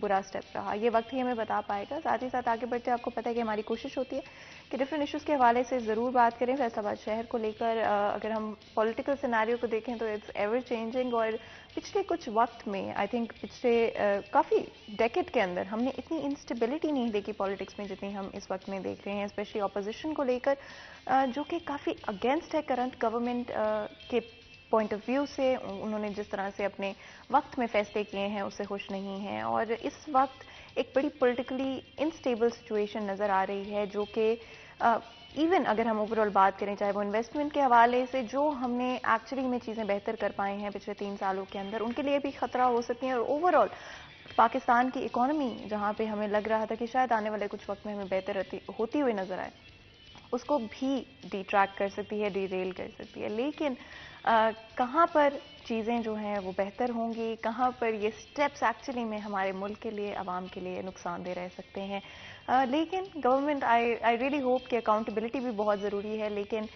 برا اسٹیپ رہا. یہ وقت ہی ہمیں بتا پائے گا. ساتھ ہی ساتھ آگے بڑھتے آپ کو پتہ ہے کہ ہماری کوشش ہوتی ہے کہ ڈفرینٹ ایشوز کے حوالے سے ضرور بات کریں. فیصل آباد شہر کو لے کر اگر ہم پولیٹیکل سیناریو کو دیکھیں تو اٹس ایور چینجنگ, اور پچھلے کچھ وقت میں آئی تھنک پچھلے کافی ڈیکیڈ کے اندر ہم نے اتنی انسٹیبلٹی نہیں دیکھی پالیٹکس میں جتنی ہم اس وقت میں دیکھ رہے ہیں, اسپیشلی اپوزیشن کو لے کر جو کہ کافی اگینسٹ ہے کرنٹ گورنمنٹ کے پوائنٹ آف ویو سے. انہوں نے جس طرح سے اپنے وقت میں فیصلے کیے ہیں اس سے خوش نہیں ہیں, اور اس وقت ایک بڑی پولیٹیکلی انسٹیبل سچویشن نظر آ رہی ہے جو کہ ایون اگر ہم اوور آل بات کریں چاہے وہ انویسٹمنٹ کے حوالے سے جو ہم نے ایکچولی میں چیزیں بہتر کر پائے ہیں پچھلے 3 سالوں کے اندر, ان کے لیے بھی خطرہ ہو سکتی ہیں. اور اوور آل پاکستان کی اکانومی جہاں پہ ہمیں لگ رہا تھا کہ شاید آنے والے کچھ وقت میں ہمیں بہتر ہوتی ہوئی نظر آئے, اس کو بھی ڈی ٹریک کر سکتی ہے, ڈی ریل کر سکتی ہے. لیکن کہاں پر چیزیں جو ہیں وہ بہتر ہوں گی, کہاں پر یہ سٹیپس ایکچولی میں ہمارے ملک کے لیے عوام کے لیے نقصان دہ رہ سکتے ہیں. لیکن گورنمنٹ آئی ریئلی ہوپ کہ اکاؤنٹیبلٹی بھی بہت ضروری ہے, لیکن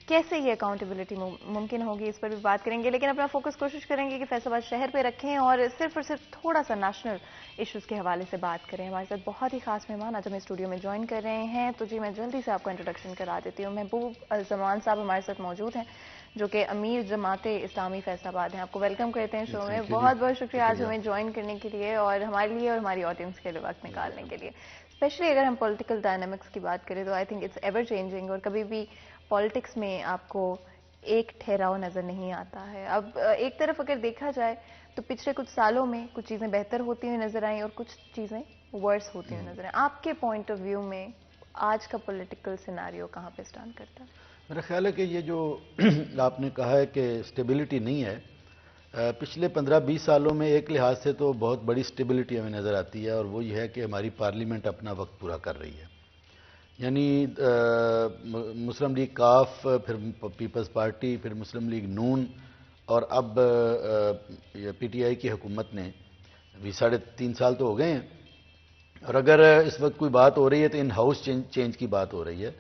کیسے یہ اکاؤنٹیبلٹی ممکن ہوگی اس پر بھی بات کریں گے. لیکن اپنا فوکس کوشش کریں گے کہ فیصل آباد شہر پہ رکھیں اور صرف تھوڑا سا نیشنل ایشوز کے حوالے سے بات کریں. ہمارے ساتھ بہت ہی خاص مہمان آج ہمیں اسٹوڈیو میں جوائن کر رہے ہیں, تو جی میں جلدی سے آپ کو انٹروڈکشن کرا دیتی ہوں. محبوب زمان صاحب ہمارے ساتھ موجود ہیں جو کہ امیر جماعت اسلامی فیصل آباد ہیں. آپ کو ویلکم کرتے ہیں شو میں. بہت بہت شکریہ آج ہمیں جوائن کرنے کے لیے اور ہمارے لیے اور ہماری آڈینس کے لیے وقت نکالنے کے لیے. اسپیشلی اگر ہم پولیٹیکل ڈائنامکس کی بات کریں تو I think it's ever changing, اور کبھی بھی پالیٹکس میں آپ کو ایک ٹھہراؤ نظر نہیں آتا ہے. اب ایک طرف اگر دیکھا جائے تو پچھلے کچھ سالوں میں کچھ چیزیں بہتر ہوتی ہوئی نظر آئیں اور کچھ چیزیں ورس ہوتی ہوئی نظر آئیں. آپ کے پوائنٹ آف ویو میں آج کا پولیٹیکل سیناریو کہاں پہ اسٹینڈ کرتا ہے؟ میرا خیال ہے کہ یہ جو آپ نے کہا ہے کہ سٹیبلٹی نہیں ہے, پچھلے 15-20 سالوں میں ایک لحاظ سے تو بہت بڑی سٹیبلٹی ہمیں نظر آتی ہے, اور وہ یہ ہے کہ ہماری پارلیمنٹ اپنا وقت پورا کر رہی ہے. یعنی مسلم لیگ کاف, پھر پیپلز پارٹی, پھر مسلم لیگ نون, اور اب پی ٹی آئی کی حکومت نے بھی 3.5 سال تو ہو گئے ہیں. اور اگر اس وقت کوئی بات ہو رہی ہے تو ان ہاؤس چینج کی بات ہو رہی ہے.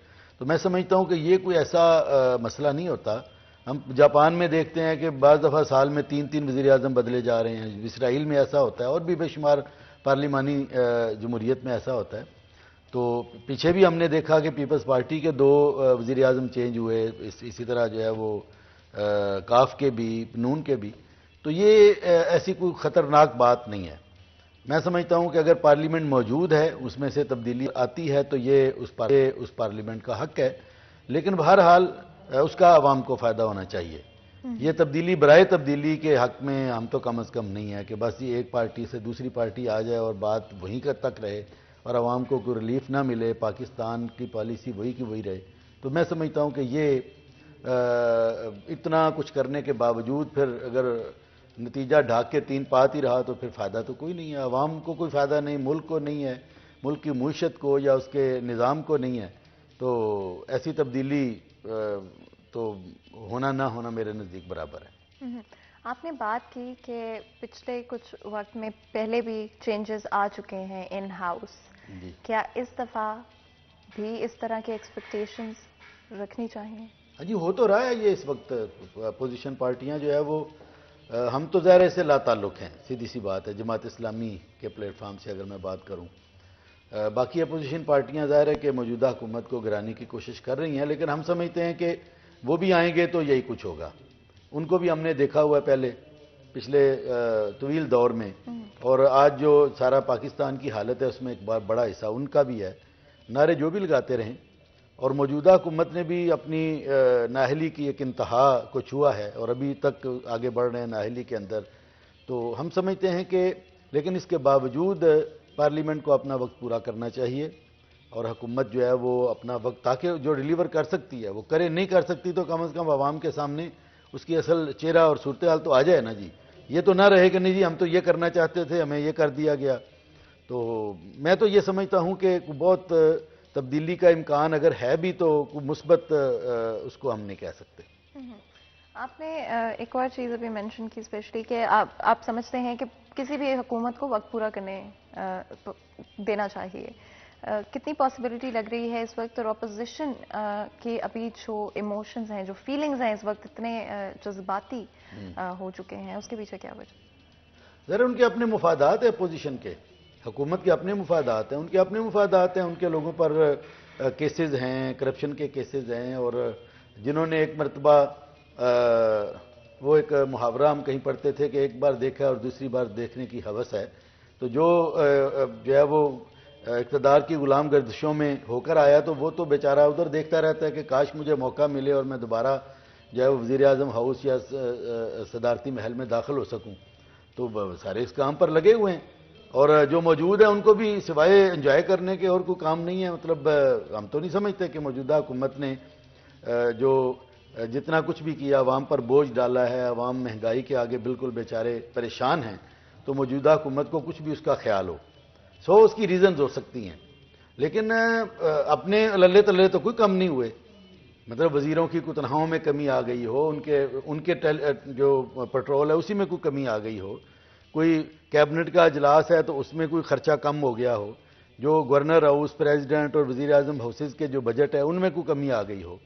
تو میں سمجھتا ہوں کہ یہ کوئی ایسا مسئلہ نہیں ہوتا. ہم جاپان میں دیکھتے ہیں کہ بعض دفعہ سال میں 3 وزیر اعظم بدلے جا رہے ہیں. اسرائیل میں ایسا ہوتا ہے, اور بھی بے شمار پارلیمانی جمہوریت میں ایسا ہوتا ہے. تو پیچھے بھی ہم نے دیکھا کہ پیپلز پارٹی کے 2 وزیر اعظم چینج ہوئے, اسی طرح جو ہے وہ کاف کے بھی, نون کے بھی. تو یہ ایسی کوئی خطرناک بات نہیں ہے. میں سمجھتا ہوں کہ اگر پارلیمنٹ موجود ہے, اس میں سے تبدیلی آتی ہے, تو یہ اس پارلیمنٹ کا حق ہے. لیکن بہرحال اس کا عوام کو فائدہ ہونا چاہیے. یہ تبدیلی برائے تبدیلی کے حق میں ہم تو کم از کم نہیں ہے کہ بس یہ ایک پارٹی سے دوسری پارٹی آ جائے اور بات وہیں تک رہے اور عوام کو کوئی ریلیف نہ ملے, پاکستان کی پالیسی وہی کی وہی رہے. تو میں سمجھتا ہوں کہ یہ اتنا کچھ کرنے کے باوجود پھر اگر نتیجہ ڈھاک کے 3 پات ہی رہا تو پھر فائدہ تو کوئی نہیں ہے. عوام کو کوئی فائدہ نہیں, ملک کو نہیں ہے, ملک کی معیشت کو یا اس کے نظام کو نہیں ہے. تو ایسی تبدیلی تو ہونا نہ ہونا میرے نزدیک برابر ہے. آپ نے بات کی کہ پچھلے کچھ وقت میں پہلے بھی چینجز آ چکے ہیں ان ہاؤس. کیا اس دفعہ بھی اس طرح کے ایکسپیکٹیشنز رکھنی چاہیے؟ جی ہو تو رہا ہے یہ اس وقت. اپوزیشن پارٹیاں جو ہے وہ, ہم تو ظاہر سے لا تعلق ہیں, سیدھی سی بات ہے, جماعت اسلامی کے پلیٹ فارم سے اگر میں بات کروں. باقی اپوزیشن پارٹیاں ظاہر ہے کہ موجودہ حکومت کو گرانے کی کوشش کر رہی ہیں, لیکن ہم سمجھتے ہیں کہ وہ بھی آئیں گے تو یہی کچھ ہوگا. ان کو بھی ہم نے دیکھا ہوا ہے پہلے پچھلے طویل دور میں, اور آج جو سارا پاکستان کی حالت ہے اس میں ایک بڑا حصہ ان کا بھی ہے. نعرے جو بھی لگاتے رہیں, اور موجودہ حکومت نے بھی اپنی نااہلی کی ایک انتہا کو چھوا ہے اور ابھی تک آگے بڑھ رہے ہیں نااہلی کے اندر. تو ہم سمجھتے ہیں کہ لیکن اس کے باوجود پارلیمنٹ کو اپنا وقت پورا کرنا چاہیے, اور حکومت جو ہے وہ اپنا وقت تاکہ جو ڈیلیور کر سکتی ہے وہ کرے, نہیں کر سکتی تو کم از کم عوام کے سامنے اس کی اصل چہرہ اور صورتحال تو آ جائے نا جی. یہ تو نہ رہے کہ نہیں جی ہم تو یہ کرنا چاہتے تھے, ہمیں یہ کر دیا گیا. تو میں تو یہ سمجھتا ہوں کہ بہت تبدیلی کا امکان اگر ہے بھی تو مثبت اس کو ہم نہیں کہہ سکتے. آپ نے ایک اور چیز ابھی مینشن کی اسپیشلی کہ آپ سمجھتے ہیں کہ کسی بھی حکومت کو وقت پورا کرنے دینا چاہیے. کتنی پاسبلٹی لگ رہی ہے اس وقت, اور اپوزیشن کے ابھی جو ایموشنز ہیں, جو فیلنگز ہیں اس وقت اتنے جذباتی ہو چکے ہیں, اس کے پیچھے کیا وجہ؟ ذرا ان کے اپنے مفادات ہیں اپوزیشن کے. حکومت کے اپنے مفادات ہیں، ان کے اپنے مفادات ہیں، ان کے لوگوں پر کیسز ہیں، کرپشن کے کیسز ہیں، اور جنہوں نے ایک مرتبہ وہ ایک محاورہ ہم کہیں پڑھتے تھے کہ ایک بار دیکھا اور دوسری بار دیکھنے کی ہوس ہے، تو جو ہے وہ اقتدار کی غلام گردشوں میں ہو کر آیا تو وہ تو بیچارہ ادھر دیکھتا رہتا ہے کہ کاش مجھے موقع ملے اور میں دوبارہ جو ہے وزیر اعظم ہاؤس یا صدارتی محل میں داخل ہو سکوں. تو سارے اس کام پر لگے ہوئے ہیں، اور جو موجود ہیں ان کو بھی سوائے انجوائے کرنے کے اور کوئی کام نہیں ہے. مطلب ہم تو نہیں سمجھتے کہ موجودہ حکومت نے جو جتنا کچھ بھی کیا، عوام پر بوجھ ڈالا ہے، عوام مہنگائی کے آگے بالکل بیچارے پریشان ہیں، تو موجودہ حکومت کو کچھ بھی اس کا خیال ہو. اس کی ریزنز ہو سکتی ہیں، لیکن اپنے للے تلے تو کوئی کم نہیں ہوئے. مطلب وزیروں کی کوئی تنخواہوں میں کمی آ گئی ہو، ان کے جو پٹرول ہے اسی میں کوئی کمی آ گئی ہو، کوئی کیبنٹ کا اجلاس ہے تو اس میں کوئی خرچہ کم ہو گیا ہو، جو گورنر ہاؤس، پریزیڈنٹ اور وزیر اعظم ہاؤسز کے جو بجٹ ہے ان میں کوئی کمی آ گئی ہو.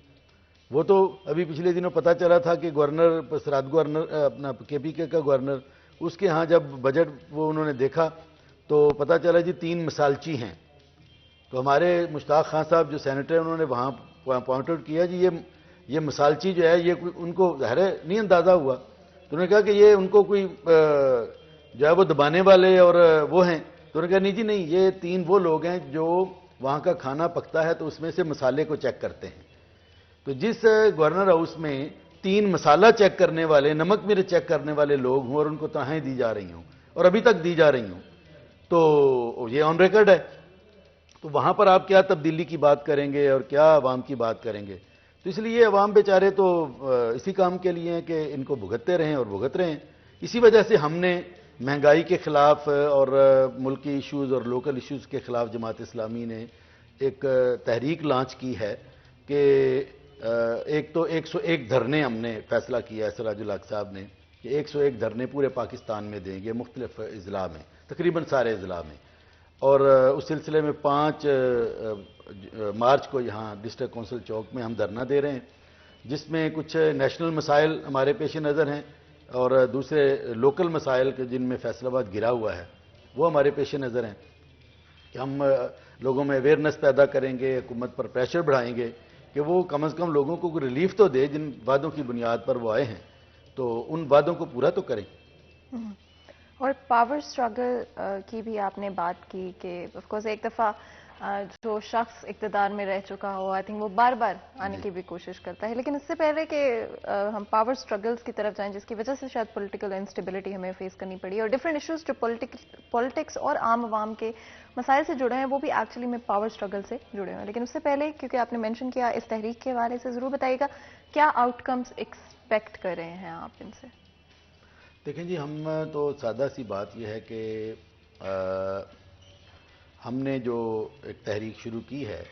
وہ تو ابھی پچھلے دنوں پتہ چلا تھا کہ گورنر سرحد گورنر اپنا کے پی کے کا گورنر، اس کے ہاں جب بجٹ وہ انہوں نے دیکھا تو پتہ چلا جی 3 مثالچی ہیں. تو ہمارے مشتاق خان صاحب جو سینیٹر ہیں انہوں نے وہاں پوائنٹ آؤٹ کیا جی یہ مثالچی جو ہے یہ ان کو ظاہر نہیں اندازہ ہوا. تو انہوں نے کہا کہ یہ ان کو کوئی جو ہے وہ دبانے والے اور وہ ہیں. تو انہوں نے کہا نہیں جی نہیں، یہ 3 وہ لوگ ہیں جو وہاں کا کھانا پکتا ہے تو اس میں سے مسالے کو چیک کرتے ہیں. تو جس گورنر ہاؤس میں 3 مسالہ چیک کرنے والے، نمک مرچ چیک کرنے والے لوگ ہوں اور ان کو تنخواہیں دی جا رہی ہوں اور ابھی تک دی جا رہی ہوں، تو یہ آن ریکارڈ ہے. تو وہاں پر آپ کیا تبدیلی کی بات کریں گے اور کیا عوام کی بات کریں گے؟ تو اس لیے عوام بیچارے تو اسی کام کے لیے ہیں کہ ان کو بھگتتے رہیں اور بھگت رہے ہیں. اسی وجہ سے ہم نے مہنگائی کے خلاف اور ملکی ایشوز اور لوکل ایشوز کے خلاف جماعت اسلامی نے ایک تحریک لانچ کی ہے کہ ایک تو 101 دھرنے ہم نے فیصلہ کیا ہے سراج الحق صاحب نے کہ 101 دھرنے پورے پاکستان میں دیں گے، مختلف اضلاع میں، تقریباً سارے اضلاع میں. اور اس سلسلے میں 5 مارچ کو یہاں ڈسٹرکٹ کونسل چوک میں ہم دھرنا دے رہے ہیں، جس میں کچھ نیشنل مسائل ہمارے پیش نظر ہیں اور دوسرے لوکل مسائل کے جن میں فیصل آباد گرا ہوا ہے وہ ہمارے پیش نظر ہیں کہ ہم لوگوں میں اویئرنیس پیدا کریں گے، حکومت پر پریشر بڑھائیں گے کہ وہ کم از کم لوگوں کو کوئی ریلیف تو دے جن وعدوں کی بنیاد پر وہ آئے ہیں، تو ان وعدوں کو پورا تو کریں. اور پاور سٹرگل کی بھی آپ نے بات کی کہ آف کورس ایک دفعہ جو شخص اقتدار میں رہ چکا ہو آئی تھنک وہ بار بار آنے کی بھی کوشش کرتا ہے، لیکن اس سے پہلے کہ ہم پاور سٹرگلز کی طرف جائیں جس کی وجہ سے شاید پولیٹیکل انسٹیبلٹی ہمیں فیس کرنی پڑی اور ڈفرینٹ ایشوز جو پولیٹکس اور عام عوام کے مسائل سے جڑے ہیں وہ بھی ایکچولی میں پاور سٹرگل سے جڑے ہوئے ہیں. لیکن اس سے پہلے کیونکہ آپ نے مینشن کیا اس تحریک کے حوالے سے ضرور بتائیے گا کیا آؤٹ کمز ایکسپیکٹ کر رہے ہیں آپ ان سے؟ دیکھیں جی، ہم تو سادہ سی بات یہ ہے کہ ہم نے جو ایک تحریک شروع کی ہے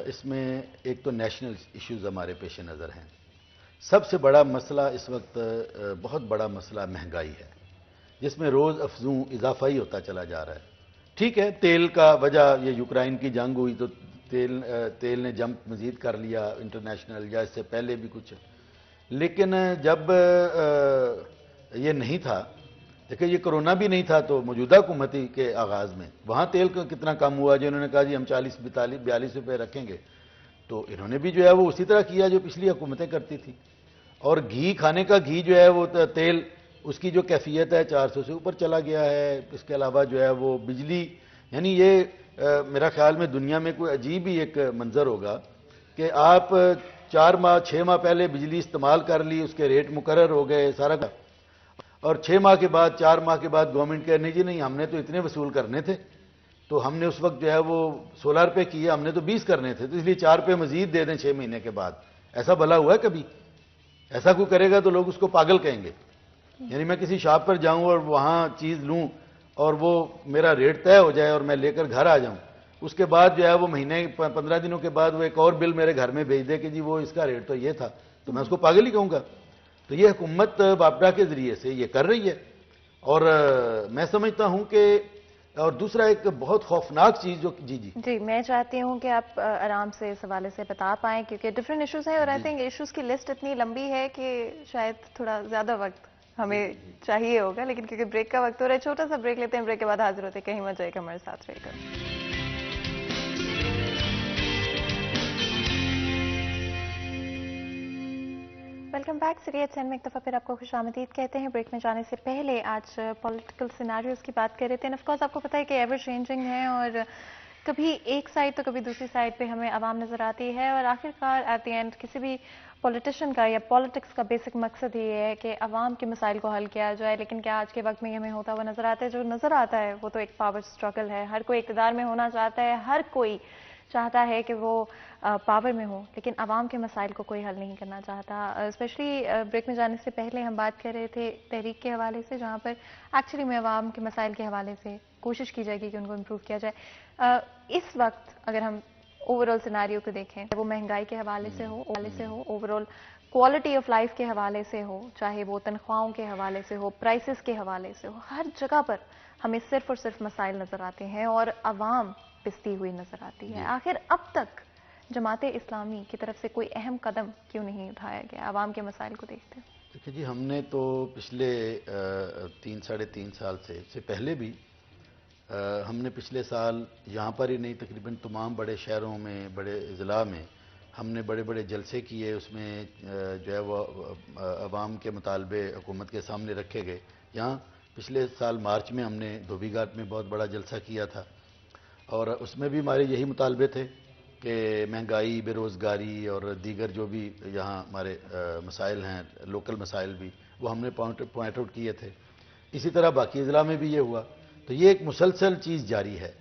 اس میں ایک تو نیشنل ایشوز ہمارے پیش نظر ہیں. سب سے بڑا مسئلہ اس وقت بہت بڑا مسئلہ مہنگائی ہے جس میں روز افزوں اضافہ ہی ہوتا چلا جا رہا ہے. ٹھیک ہے، تیل کا وجہ یہ یوکرائن کی جنگ ہوئی تو تیل نے جمپ مزید کر لیا انٹرنیشنل، یا اس سے پہلے بھی کچھ، لیکن جب یہ نہیں تھا، دیکھیں یہ کرونا بھی نہیں تھا تو موجودہ حکومتی کے آغاز میں وہاں تیل کا کتنا کم ہوا جو انہوں نے کہا جی ہم 42 روپے رکھیں گے، تو انہوں نے بھی جو ہے وہ اسی طرح کیا جو پچھلی حکومتیں کرتی تھیں. اور گھی، کھانے کا گھی جو ہے وہ تیل اس کی جو کیفیت ہے 400 سے اوپر چلا گیا ہے. اس کے علاوہ جو ہے وہ بجلی، یعنی یہ میرا خیال میں دنیا میں کوئی عجیب ہی ایک منظر ہوگا کہ آپ 4 ماہ 6 ماہ پہلے بجلی استعمال کر لی، اس کے ریٹ مقرر ہو گئے سارا کا، اور 6 ماہ کے بعد 4 ماہ کے بعد گورنمنٹ کہہ نہیں جی نہیں ہم نے تو اتنے وصول کرنے تھے، تو ہم نے اس وقت جو ہے وہ 16 روپے کیے، ہم نے تو 20 کرنے تھے، تو اس لیے 4 روپے مزید دے دیں 6 مہینے کے بعد. ایسا بھلا ہوا ہے کبھی؟ ایسا کوئی کرے گا تو لوگ اس کو پاگل کہیں گے. یعنی میں کسی شاپ پر جاؤں اور وہاں چیز لوں اور وہ میرا ریٹ طے ہو جائے اور میں لے کر گھر آ جاؤں، اس کے بعد جو ہے وہ مہینے 15 دنوں کے بعد وہ ایک اور بل میرے گھر میں بھیج دے کہ جی وہ اس کا ریٹ تو یہ تھا، تو میں اس کو پاگل ہی کہوں گا. تو یہ حکومت باپڈا کے ذریعے سے یہ کر رہی ہے، اور میں سمجھتا ہوں کہ اور دوسرا ایک بہت خوفناک چیز جو جی میں چاہتی ہوں کہ آپ آرام سے اس حوالے سے بتا پائیں کیونکہ ڈفرینٹ ایشوز ہیں اور آئی تھنک ایشوز کی لسٹ اتنی لمبی ہے کہ شاید تھوڑا زیادہ وقت ہمیں چاہیے ہوگا، لیکن کیونکہ بریک کا وقت ہو رہا ہے، چھوٹا سا بریک لیتے ہیں، بریک کے بعد حاضر ہوتے ہیں، کہیں مت جائے گا، ہمارے ساتھ رہے گا۔ ویلکم بیک، سیریت سینڈ میں ایک دفعہ پھر آپ کو خوش آمدید کہتے ہیں۔ بریک میں جانے سے پہلے آج پولیٹیکل سیناریوز کی بات کر رہے تھے، آف کورس آپ کو پتہ ہے کہ ایور چینجنگ ہے، اور کبھی ایک سائڈ تو کبھی دوسری سائڈ پہ ہمیں عوام نظر آتی ہے، اور آخر کار ایٹ دی اینڈ کسی بھی پولیٹیشین کا یا پالیٹکس کا بیسک مقصد یہ ہے کہ عوام کے مسائل کو حل کیا جائے۔ لیکن کیا آج کے وقت میں ہمیں ہوتا ہوا نظر آتا ہے؟ جو نظر آتا ہے وہ تو ایک پاور سٹرگل ہے، ہر کوئی اقتدار میں ہونا چاہتا ہے، ہر کوئی چاہتا ہے کہ وہ پاور میں ہو، لیکن عوام کے مسائل کو کوئی حل نہیں کرنا چاہتا۔ اسپیشلی بریک میں جانے سے پہلے ہم بات کر رہے تھے تحریک کے حوالے سے، جہاں پر ایکچولی میں عوام کے مسائل کے حوالے سے کوشش کی جائے گی کہ ان کو امپروو کیا جائے۔ اس وقت اگر ہم اوور آل سیناریو کو دیکھیں، وہ مہنگائی کے حوالے سے ہو، overall quality of life کے حوالے سے ہو، چاہے وہ تنخواہوں کے حوالے سے ہو، پرائسز کے حوالے سے ہو، ہر جگہ پر ہمیں صرف اور صرف مسائل نظر آتے ہیں اور عوام پستی ہوئی نظر آتی ہے۔ آخر اب تک جماعت اسلامی کی طرف سے کوئی اہم قدم کیوں نہیں اٹھایا گیا عوام کے مسائل کو دیکھتے ہیں؟ دیکھیں جی، ہم نے تو پچھلے 3-3.5 سال سے پہلے بھی ہم نے پچھلے سال یہاں پر ہی نہیں، تقریباً تمام بڑے شہروں میں، بڑے اضلاع میں ہم نے بڑے بڑے جلسے کیے، اس میں جو ہے وہ عوام کے مطالبے حکومت کے سامنے رکھے گئے۔ یہاں پچھلے سال مارچ میں ہم نے دھوبی گھاٹ میں بہت بڑا جلسہ کیا تھا، اور اس میں بھی ہمارے یہی مطالبے تھے کہ مہنگائی، بے روزگاری اور دیگر جو بھی یہاں ہمارے مسائل ہیں، لوکل مسائل بھی، وہ ہم نے پوائنٹ آؤٹ کیے تھے۔ اسی طرح باقی اضلاع میں بھی یہ ہوا، تو یہ ایک مسلسل چیز جاری ہے۔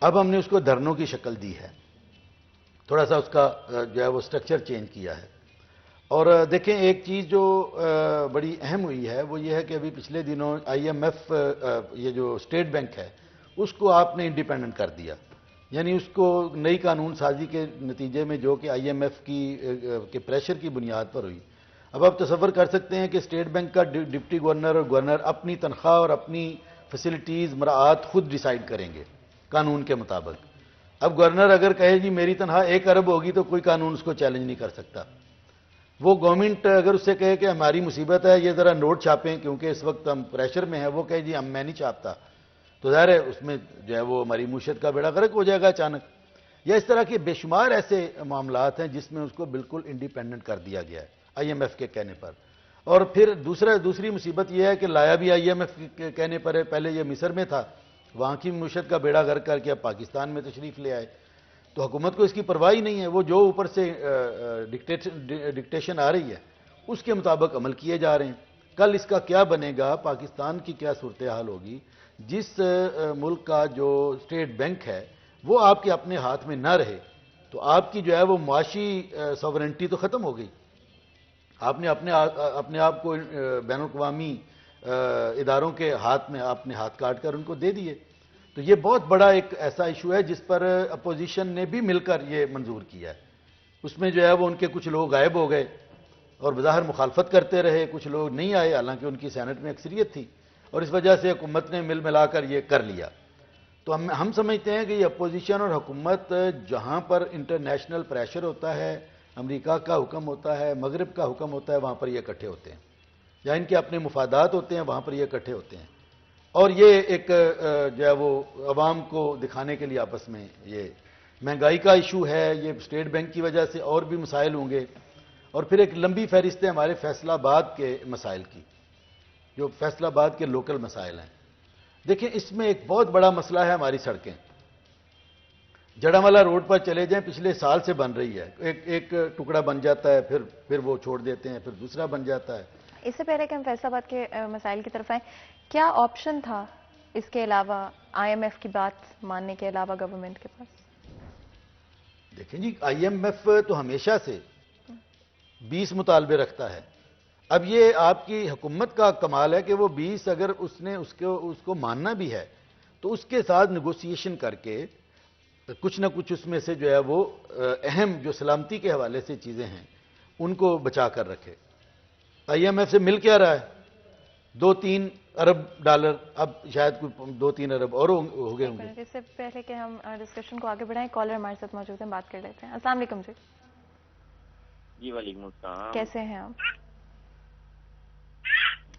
اب ہم نے اس کو دھرنوں کی شکل دی ہے، تھوڑا سا اس کا جو ہے وہ سٹرکچر چینج کیا ہے۔ اور دیکھیں ایک چیز جو بڑی اہم ہوئی ہے وہ یہ ہے کہ ابھی پچھلے دنوں IMF، یہ جو اسٹیٹ بینک ہے، اس کو آپ نے انڈیپینڈنٹ کر دیا، یعنی اس کو نئی قانون سازی کے نتیجے میں جو کہ IMF کے پریشر کی بنیاد پر ہوئی۔ اب آپ تصور کر سکتے ہیں کہ اسٹیٹ بینک کا ڈپٹی گورنر اور گورنر اپنی تنخواہ اور اپنی فیسلٹیز مراعات خود ڈیسائیڈ کریں گے قانون کے مطابق۔ اب گورنر اگر کہے جی میری تنخواہ 1 ارب ہوگی تو کوئی قانون اس کو چیلنج نہیں کر سکتا۔ وہ گورنمنٹ اگر اس سے کہے کہ ہماری مصیبت ہے، یہ ذرا نوٹ چھاپیں کیونکہ اس وقت ہم پریشر میں ہیں، وہ کہے جی میں نہیں چھاپتا، تو ظاہر ہے اس میں جو ہے وہ ہماری معیشت کا بیڑا غرق ہو جائے گا اچانک۔ یا اس طرح کے بے شمار ایسے معاملات ہیں جس میں اس کو بالکل انڈیپینڈنٹ کر دیا گیا ہے IMF کے کہنے پر۔ اور پھر دوسری مصیبت یہ ہے کہ لایا بھی IMF کے کہنے پر ہے۔ پہلے یہ مصر میں تھا، وہاں کی معیشت کا بیڑا غرق کر کے اب پاکستان میں تشریف لے آئے، تو حکومت کو اس کی پرواہ ہی نہیں ہے۔ وہ جو اوپر سے ڈکٹیشن آ رہی ہے اس کے مطابق عمل کیے جا رہے ہیں۔ کل اس کا کیا بنے گا، پاکستان کی کیا صورتحال ہوگی؟ جس ملک کا جو اسٹیٹ بینک ہے وہ آپ کے اپنے ہاتھ میں نہ رہے تو آپ کی جو ہے وہ معاشی سوورنٹی تو ختم ہو گئی۔ آپ نے اپنے آپ کو بین الاقوامی اداروں کے ہاتھ میں اپنے ہاتھ کاٹ کر ان کو دے دیے۔ تو یہ بہت بڑا ایک ایسا ایشو ہے جس پر اپوزیشن نے بھی مل کر یہ منظور کیا ہے۔ اس میں جو ہے وہ ان کے کچھ لوگ غائب ہو گئے اور بظاہر مخالفت کرتے رہے، کچھ لوگ نہیں آئے حالانکہ ان کی سینٹ میں اکثریت تھی، اور اس وجہ سے حکومت نے مل ملا کر یہ کر لیا۔ تو ہم سمجھتے ہیں کہ یہ اپوزیشن اور حکومت جہاں پر انٹرنیشنل پریشر ہوتا ہے، امریکہ کا حکم ہوتا ہے، مغرب کا حکم ہوتا ہے، وہاں پر یہ اکٹھے ہوتے ہیں، یا ان کے اپنے مفادات ہوتے ہیں وہاں پر یہ اکٹھے ہوتے ہیں، اور یہ ایک جو ہے وہ عوام کو دکھانے کے لیے آپس میں یہ مہنگائی کا ایشو ہے، یہ اسٹیٹ بینک کی وجہ سے اور بھی مسائل ہوں گے، اور پھر ایک لمبی فہرست ہے ہمارے فیصل آباد کے مسائل کی، جو فیصل آباد کے لوکل مسائل ہیں۔ دیکھیں اس میں ایک بہت بڑا مسئلہ ہے ہماری سڑکیں۔ جڑامالہ روڈ پر چلے جائیں، پچھلے سال سے بن رہی ہے، ایک ٹکڑا بن جاتا ہے، پھر وہ چھوڑ دیتے ہیں، پھر دوسرا بن جاتا ہے۔ اس سے پہلے کہ ہم فیصل آباد کے مسائل کی طرف آئیں، کیا آپشن تھا اس کے علاوہ IMF کی بات ماننے کے علاوہ گورنمنٹ کے پاس؟ دیکھیں جی IMF تو ہمیشہ سے 20 مطالبے رکھتا ہے۔ اب یہ آپ کی حکومت کا کمال ہے کہ وہ 20 اگر اس نے اس کو ماننا بھی ہے تو اس کے ساتھ نیگوسیشن کر کے کچھ نہ کچھ اس میں سے جو ہے وہ اہم جو سلامتی کے حوالے سے چیزیں ہیں ان کو بچا کر رکھے۔ IMF سے مل کیا رہا ہے؟ 2-3 ارب ڈالر، اب شاید 2-3 ارب اور ہو گئے ہوں گے۔ اس سے پہلے کہ ہم ڈسکشن کو آگے بڑھائیں، کالر ہمارے ساتھ موجود ہیں، بات کر لیتے ہیں۔ السلام علیکم جی۔ جی وعلیکم السلام، کیسے ہیں آپ؟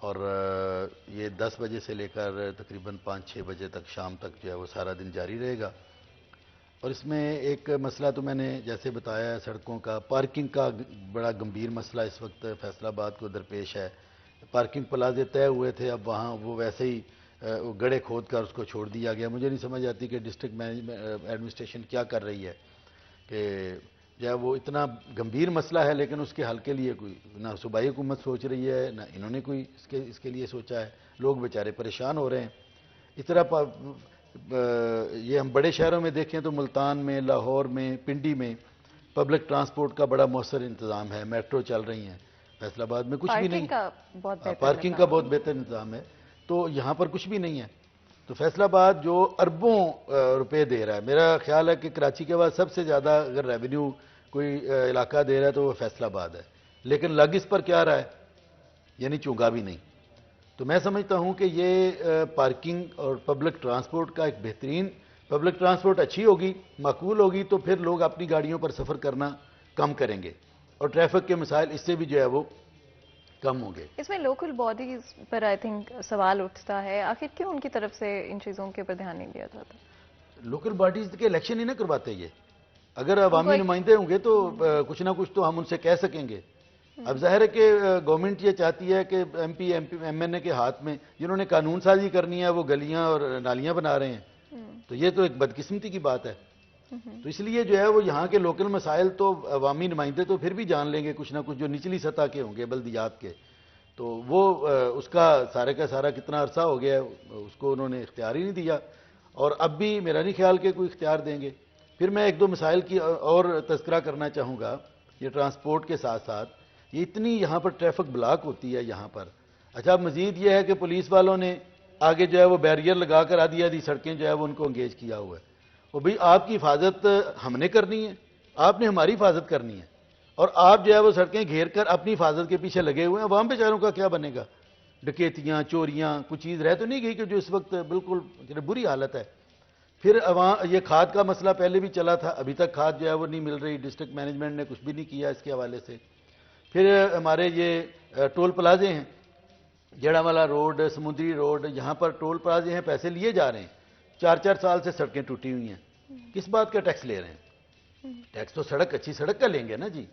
اور یہ 10 بجے سے لے کر تقریباً 5-6 بجے تک شام تک جو ہے وہ سارا دن جاری رہے گا. اور اس میں ایک مسئلہ تو میں نے جیسے بتایا ہے سڑکوں کا، پارکنگ کا بڑا گمبھیر مسئلہ اس وقت فیصل آباد کو درپیش ہے. پارکنگ پلازے طے ہوئے تھے، اب وہاں وہ ویسے ہی گڑھے کھود کر اس کو چھوڑ دیا گیا. مجھے نہیں سمجھ آتی کہ ڈسٹرکٹ ایڈمنسٹریشن کیا کر رہی ہے کہ جو ہے وہ اتنا گمبھیر مسئلہ ہے لیکن اس کے حل کے لیے کوئی نہ صوبائی حکومت سوچ رہی ہے نہ انہوں نے کوئی اس کے لیے سوچا ہے. لوگ بیچارے پریشان ہو رہے ہیں. اس طرح یہ ہم بڑے شہروں میں دیکھیں تو ملتان میں، لاہور میں، پنڈی میں پبلک ٹرانسپورٹ کا بڑا مؤثر انتظام ہے، میٹرو چل رہی ہیں. فیصل آباد میں کچھ بھی نہیں، پارکنگ کا بہت بہتر انتظام ہے. تو یہاں پر کچھ بھی نہیں ہے. تو فیصل آباد جو اربوں روپے دے رہا ہے، میرا خیال ہے کہ کراچی کے بعد سب سے زیادہ اگر ریونیو کوئی علاقہ دے رہا ہے تو وہ فیصل آباد ہے، لیکن لگ اس پر کیا رہا ہے؟ یعنی چونگا بھی نہیں. تو میں سمجھتا ہوں کہ یہ پارکنگ اور پبلک ٹرانسپورٹ کا ایک بہترین، پبلک ٹرانسپورٹ اچھی ہوگی، معقول ہوگی تو پھر لوگ اپنی گاڑیوں پر سفر کرنا کم کریں گے اور ٹریفک کے مسائل اس سے بھی جو ہے وہ کم ہوں گے. اس میں local bodies per I think سوال اٹھتا ہے، آخر کیوں ان کی طرف سے ان چیزوں کے اوپر دھیان نہیں دیا جاتا؟ لوکل باڈیز کے الیکشن ہی نہ کرواتے یہ. اگر عوامی نمائندے ہوں گے تو کچھ نہ کچھ تو ہم ان سے کہہ سکیں گے. اب ظاہر ہے کہ گورنمنٹ یہ چاہتی ہے کہ ایم پی ایم این اے کے ہاتھ میں جنہوں نے قانون سازی کرنی ہے وہ گلیاں اور نالیاں بنا رہے ہیں. تو یہ تو ایک بدقسمتی کی بات ہے. تو اس لیے جو ہے وہ یہاں کے لوکل مسائل تو عوامی نمائندے تو پھر بھی جان لیں گے کچھ نہ کچھ، جو نچلی سطح کے ہوں گے بلدیات کے. تو وہ اس کا سارے کا سارا کتنا عرصہ ہو گیا ہے اس کو انہوں نے اختیار ہی نہیں دیا، اور اب بھی میرا نہیں خیال کہ کوئی اختیار دیں گے. پھر میں ایک دو مسائل کی اور تذکرہ کرنا چاہوں گا. یہ ٹرانسپورٹ کے ساتھ ساتھ یہ اتنی یہاں پر ٹریفک بلاک ہوتی ہے یہاں پر. اچھا مزید یہ ہے کہ پولیس والوں نے آگے جو ہے وہ بیریئر لگا کر آدھی آدھی سڑکیں جو ہے وہ ان کو انگیج کیا ہوا ہے. وہ بھئی آپ کی حفاظت ہم نے کرنی ہے، آپ نے ہماری حفاظت کرنی ہے، اور آپ جو ہے وہ سڑکیں گھیر کر اپنی حفاظت کے پیچھے لگے ہوئے ہیں. عوام بیچاروں کا کیا بنے گا؟ ڈکیتیاں، چوریاں، کچھ چیز رہ تو نہیں گئی کہ جو اس وقت بالکل بری حالت ہے. پھر یہ کھاد کا مسئلہ پہلے بھی چلا تھا، ابھی تک کھاد جو ہے وہ نہیں مل رہی، ڈسٹرکٹ مینجمنٹ نے کچھ بھی نہیں کیا اس کے حوالے سے. پھر ہمارے یہ ٹول پلازے ہیں، جڑاوالا روڈ، سمندری روڈ، یہاں پر ٹول پلازے ہیں، پیسے لیے جا رہے ہیں. 4-4 سال سے سڑکیں ٹوٹی ہوئی ہیں. کس بات کا ٹیکس لے رہے ہیں؟ ٹیکس تو اچھی سڑک کا لیں گے نا جی.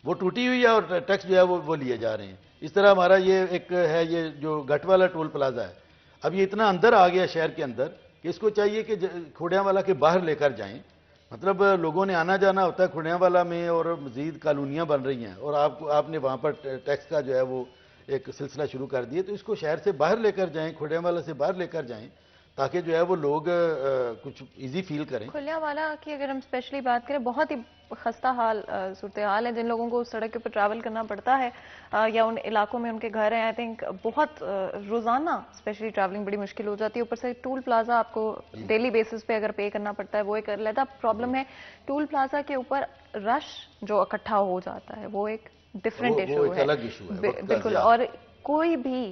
وہ ٹوٹی ہوئی ہے اور ٹیکس جو ہے وہ لیے جا رہے ہیں. اس طرح ہمارا یہ ایک ہے یہ جو گٹ والا ٹول پلازا ہے، اب یہ اتنا اندر آ گیا شہر کے اندر کہ اس کو چاہیے کہ کھوڑیاں والا کے باہر لے کر جائیں. مطلب لوگوں نے آنا جانا ہوتا ہے کھوڑیاں والا میں اور مزید کالونیاں بن رہی ہیں اور آپ نے وہاں پر ٹیکس کا جو ہے وہ ایک سلسلہ شروع کر دیا. تو اس کو شہر سے باہر لے کر جائیں، کھوڑیاں والا سے باہر لے کر جائیں تاکہ جو ہے وہ لوگ کچھ ایزی فیل کریں. کھلیاں والا کی اگر ہم اسپیشلی بات کریں، بہت ہی خستہ حال صورتحال ہے جن لوگوں کو اس سڑک کے اوپر ٹریول کرنا پڑتا ہے یا ان علاقوں میں ان کے گھر ہیں. آئی تھنک بہت روزانہ اسپیشلی ٹریولنگ بڑی مشکل ہو جاتی ہے. اوپر سے ٹول پلازا آپ کو ڈیلی بیسس پہ اگر پے کرنا پڑتا ہے، وہ ایک علیحدہ پرابلم ہے. ٹول پلازا کے اوپر رش جو اکٹھا ہو جاتا ہے وہ ایک ڈفرینٹ ایشو ہے بالکل، اور کوئی بھی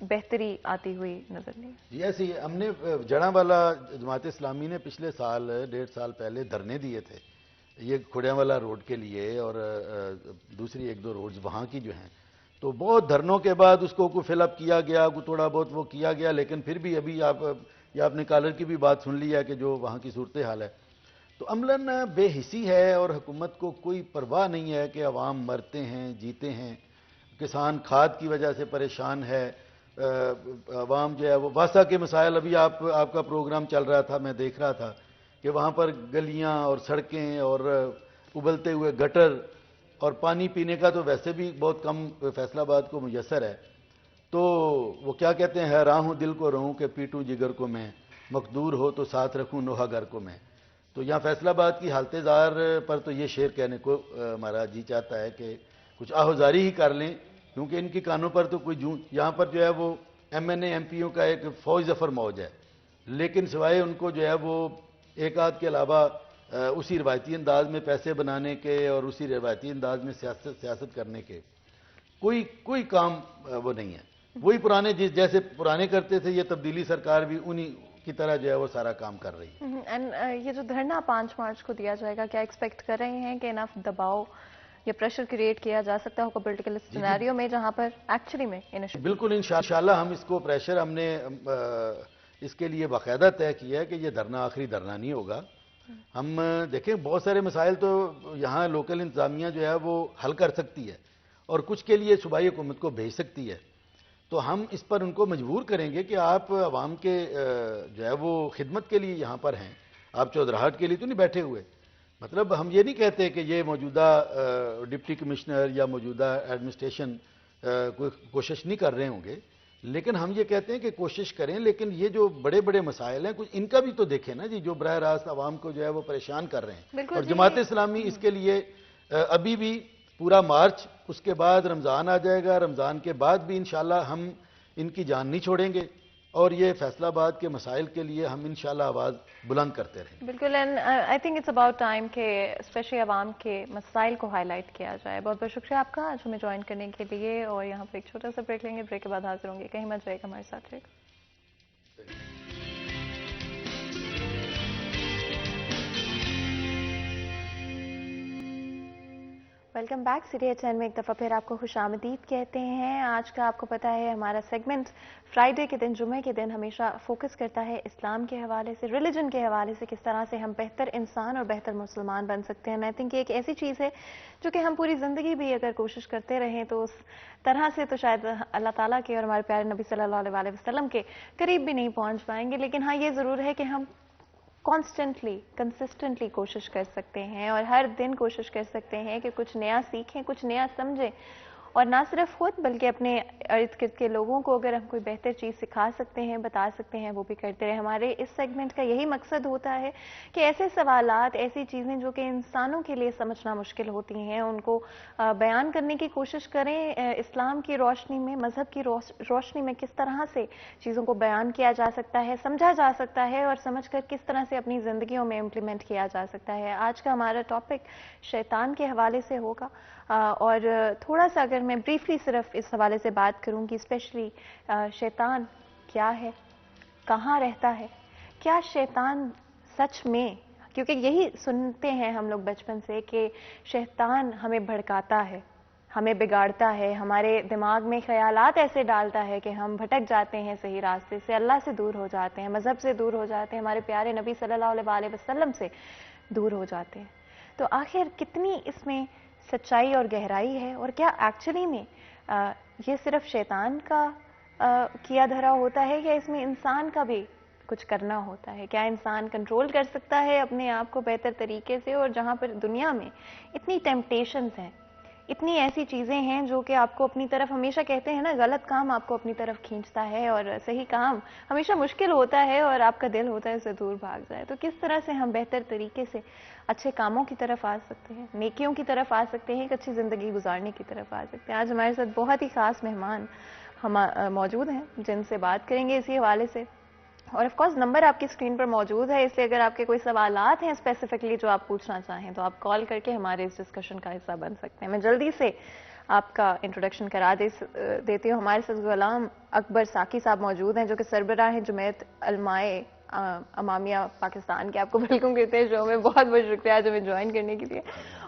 بہتری آتی ہوئی نظر نہیں. جی ایسے ہی ہم نے جڑاوالا جماعت اسلامی نے پچھلے سال 1.5 سال پہلے دھرنے دیے تھے یہ کھوڑیاں والا روڈ کے لیے اور دوسری 1-2 روڈز وہاں کی جو ہیں. تو بہت دھرنوں کے بعد اس کو کوئی فل اپ کیا گیا، کوئی تھوڑا بہت وہ کیا گیا، لیکن پھر بھی ابھی آپ نے کالر کی بھی بات سن لی ہے کہ جو وہاں کی صورتحال ہے. تو عملاً بے حسی ہے اور حکومت کو کوئی پرواہ نہیں ہے کہ عوام مرتے ہیں، جیتے ہیں. کسان کھاد کی وجہ سے پریشان ہے، عوام جو ہے وہ واسطہ کے مسائل. ابھی آپ کا پروگرام چل رہا تھا، میں دیکھ رہا تھا کہ وہاں پر گلیاں اور سڑکیں اور ابلتے ہوئے گٹر اور پانی پینے کا تو ویسے بھی بہت کم فیصل آباد کو میسر ہے. تو وہ کیا کہتے ہیں، حیراں ہوں دل کو رہوں کہ پیٹوں جگر کو میں، مقدور ہو تو ساتھ رکھوں نوحہ گر کو میں. تو یہاں فیصل آباد کی حالت زار پر تو یہ شعر کہنے کو ہمارا جی چاہتا ہے کہ کچھ آہوزاری ہی کر لیں، کیونکہ ان کی کانوں پر تو کوئی یہاں پر جو ہے وہ M N A M P O کا ایک فوج ظفر موج ہے، لیکن سوائے ان کو جو ہے وہ ایک آدھ کے علاوہ اسی روایتی انداز میں پیسے بنانے کے اور اسی روایتی انداز میں سیاست کرنے کے کوئی کام وہ نہیں ہے. وہی پرانے جیسے پرانے کرتے تھے، یہ تبدیلی سرکار بھی انہی کی طرح جو ہے وہ سارا کام کر رہی ہے. یہ جو دھرنا 5 مارچ کو دیا جائے گا، کیا ایکسپیکٹ کر رہے ہیں کہ انف دباؤ یہ پریشر کریٹ کیا جا سکتا ہوگا پولیٹیکل سینیریو میں جہاں پر ایکچولی میں بالکل انشاءاللہ ہم اس کو پریشر ہم نے اس کے لیے باقاعدہ طے کیا ہے کہ یہ دھرنا آخری دھرنا نہیں ہوگا. ہم دیکھیں بہت سارے مسائل تو یہاں لوکل انتظامیہ جو ہے وہ حل کر سکتی ہے اور کچھ کے لیے صوبائی حکومت کو بھیج سکتی ہے. تو ہم اس پر ان کو مجبور کریں گے کہ آپ عوام کے جو ہے وہ خدمت کے لیے یہاں پر ہیں, آپ چودراہٹ کے لیے تو نہیں بیٹھے ہوئے. مطلب ہم یہ نہیں کہتے کہ یہ موجودہ ڈپٹی کمشنر یا موجودہ ایڈمنسٹریشن کوئی کوشش نہیں کر رہے ہوں گے, لیکن ہم یہ کہتے ہیں کہ کوشش کریں, لیکن یہ جو بڑے بڑے مسائل ہیں کچھ ان کا بھی تو دیکھیں نا جی, جو براہ راست عوام کو جو ہے وہ پریشان کر رہے ہیں. اور جماعت اسلامی اس کے لیے ابھی بھی پورا مارچ, اس کے بعد رمضان آ جائے گا, رمضان کے بعد بھی انشاءاللہ ہم ان کی جان نہیں چھوڑیں گے اور یہ فیصل آباد کے مسائل کے لیے ہم انشاءاللہ آواز بلند کرتے رہیں. بالکل, and I think it's about time کہ اسپیشلی عوام کے مسائل کو ہائی لائٹ کیا جائے. بہت بہت شکریہ آپ کا آج ہمیں جوائن کرنے کے لیے, اور یہاں پہ ایک چھوٹا سا بریک لیں گے, بریک کے بعد حاضر ہوں گے. کہیں مت جائے گا, ہمارے ساتھ رہے گا. Welcome back. C D H N میں ایک دفعہ پھر آپ کو خوش آمدید کہتے ہیں. آج کا آپ کو پتا ہے ہمارا سیگمنٹ فرائیڈے کے دن, جمعے کے دن ہمیشہ فوکس کرتا ہے اسلام کے حوالے سے, ریلیجن کے حوالے سے, کس طرح سے ہم بہتر انسان اور بہتر مسلمان بن سکتے ہیں. میں تھنک یہ ایک ایسی چیز ہے جو کہ ہم پوری زندگی بھی اگر کوشش کرتے رہیں تو اس طرح سے تو شاید اللہ تعالیٰ کے اور ہمارے پیارے نبی صلی اللہ علیہ وسلم کے قریب بھی نہیں پہنچ پائیں گے. لیکن ہاں یہ ضرور ہے کہ ہم کنسسٹنٹلی کوشش کر سکتے ہیں اور ہر دن کوشش کر سکتے ہیں کہ کچھ نیا سیکھیں, کچھ نیا سمجھیں, اور نہ صرف خود بلکہ اپنے ارد گرد کے لوگوں کو اگر ہم کوئی بہتر چیز سکھا سکتے ہیں, بتا سکتے ہیں, وہ بھی کرتے رہیں. ہمارے اس سیگمنٹ کا یہی مقصد ہوتا ہے کہ ایسے سوالات, ایسی چیزیں جو کہ انسانوں کے لیے سمجھنا مشکل ہوتی ہیں, ان کو بیان کرنے کی کوشش کریں اسلام کی روشنی میں, مذہب کی روشنی میں, کس طرح سے چیزوں کو بیان کیا جا سکتا ہے, سمجھا جا سکتا ہے, اور سمجھ کر کس طرح سے اپنی زندگیوں میں امپلیمنٹ کیا جا سکتا ہے. آج کا ہمارا ٹاپک شیطان کے حوالے سے ہوگا, اور تھوڑا سا اگر میں بریفلی صرف اس حوالے سے بات کروں کہ اسپیشلی شیطان کیا ہے, کہاں رہتا ہے, کیا شیطان سچ میں, کیونکہ یہی سنتے ہیں ہم لوگ بچپن سے کہ شیطان ہمیں بھڑکاتا ہے, ہمیں بگاڑتا ہے, ہمارے دماغ میں خیالات ایسے ڈالتا ہے کہ ہم بھٹک جاتے ہیں صحیح راستے سے, اللہ سے دور ہو جاتے ہیں, مذہب سے دور ہو جاتے ہیں, ہمارے پیارے نبی صلی اللہ علیہ وسلم سے دور ہو جاتے ہیں. تو آخر کتنی اس میں سچائی اور گہرائی ہے, اور کیا ایکچولی میں یہ صرف شیطان کا کیا دھرا ہوتا ہے یا اس میں انسان کا بھی کچھ کرنا ہوتا ہے؟ کیا انسان کنٹرول کر سکتا ہے اپنے آپ کو بہتر طریقے سے؟ اور جہاں پر دنیا میں اتنی ٹیمپٹیشنز ہیں, اتنی ایسی چیزیں ہیں جو کہ آپ کو اپنی طرف, ہمیشہ کہتے ہیں نا غلط کام آپ کو اپنی طرف کھینچتا ہے اور صحیح کام ہمیشہ مشکل ہوتا ہے اور آپ کا دل ہوتا ہے اسے دور بھاگ جائے. تو کس طرح سے ہم بہتر طریقے سے اچھے کاموں کی طرف آ سکتے ہیں, نیکیوں کی طرف آ سکتے ہیں, ایک اچھی زندگی گزارنے کی طرف آ سکتے ہیں؟ آج ہمارے ساتھ بہت ہی خاص مہمان موجود ہیں جن سے بات کریں گے اسی حوالے سے. اور آف کورس نمبر آپ کی اسکرین پر موجود ہے, اس لیے اگر آپ کے کوئی سوالات ہیں اسپیسیفکلی جو آپ پوچھنا چاہیں تو آپ کال کر کے ہمارے اس ڈسکشن کا حصہ بن سکتے ہیں. میں جلدی سے آپ کا انٹروڈکشن کرا دیتی ہوں. ہمارے ساتھ غلام اکبر ساکی صاحب موجود ہیں جو کہ سربراہ ہیں جمعیت علمائے امامیہ پاکستان کے. آپ کو ویلکم کرتے ہیں شو میں. بہت بہت شکریہ آج ہمیں جوائن کرنے کے لیے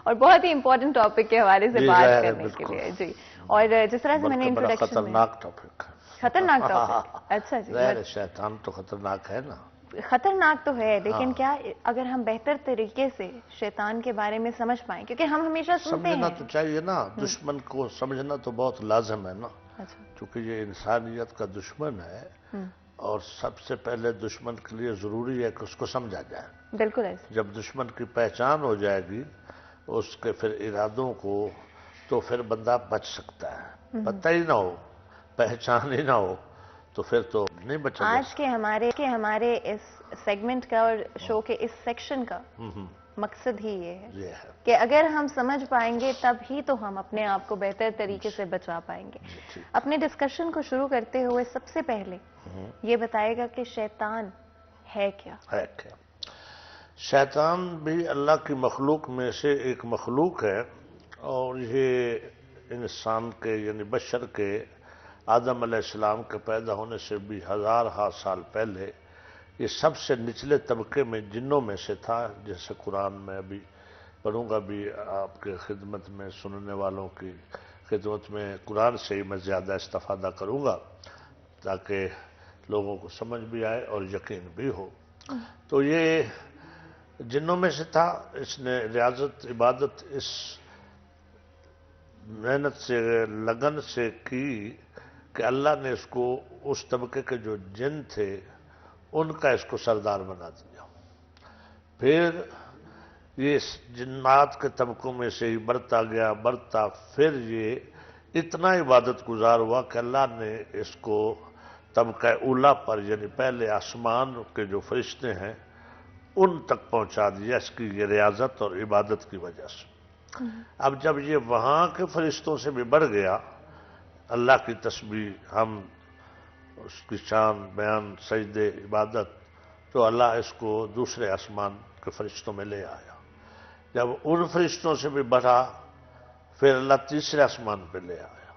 اور بہت ہی امپورٹنٹ ٹاپک کے حوالے سے بات کرنے کے لیے. جی, اور جس طرح سے میں نے انٹروڈکشن, خطرناک ٹاپک, خطرناک ٹاپک. اچھا جی, شیطان تو خطرناک ہے نا. خطرناک تو ہے, لیکن کیا اگر ہم بہتر طریقے سے شیطان کے بارے میں سمجھ پائیں, کیونکہ ہم ہمیشہ سنتے ہیں. سمجھنا تو چاہیے نا, دشمن کو سمجھنا تو بہت لازم ہے نا, کیونکہ یہ انسانیت کا دشمن ہے اور سب سے پہلے دشمن کے لیے ضروری ہے کہ اس کو سمجھا جائے. بالکل ایسے. جب دشمن کی پہچان ہو جائے گی اس کے پھر ارادوں کو, تو پھر بندہ بچ سکتا ہے. پتہ ہی نہ ہو, پہچان ہی نہ ہو, تو پھر تو نہیں بچا. آج کے ہمارے اس سیگمنٹ کا اور شو کے اس سیکشن کا مقصد ہی یہ ہے کہ اگر ہم سمجھ پائیں گے تب ہی تو ہم اپنے آپ کو بہتر طریقے سے بچا پائیں گے. اپنے ڈسکشن کو شروع کرتے ہوئے سب سے پہلے یہ بتائے گا کہ شیطان ہے کیا؟ شیطان بھی اللہ کی مخلوق میں سے ایک مخلوق ہے, اور یہ انسان کے یعنی بشر کے آدم علیہ السلام کے پیدا ہونے سے بھی ہزار سال پہلے یہ سب سے نچلے طبقے میں جنوں میں سے تھا, جیسے قرآن میں ابھی پڑھوں گا بھی آپ کے خدمت میں، سننے والوں کی خدمت میں قرآن سے ہی میں زیادہ استفادہ کروں گا تاکہ لوگوں کو سمجھ بھی آئے اور یقین بھی ہو۔ تو یہ جنوں میں سے تھا، اس نے ریاضت عبادت اس محنت سے لگن سے کی کہ اللہ نے اس کو اس طبقے کے جو جن تھے ان کا اس کو سردار بنا دیا۔ پھر یہ جنات کے طبقوں میں سے ہی بڑھتا گیا، بڑھتا، پھر یہ اتنا عبادت گزار ہوا کہ اللہ نے اس کو طبقہ اولا پر، یعنی پہلے آسمان کے جو فرشتے ہیں ان تک پہنچا دیا اس کی یہ ریاضت اور عبادت کی وجہ سے۔ اب جب یہ وہاں کے فرشتوں سے بھی بڑھ گیا، اللہ کی تسبیح، ہم اس کی شان بیان، سجدے، عبادت، تو اللہ اس کو دوسرے آسمان کے فرشتوں میں لے آیا۔ جب ان فرشتوں سے بھی بڑھا، پھر اللہ تیسرے آسمان پہ لے آیا۔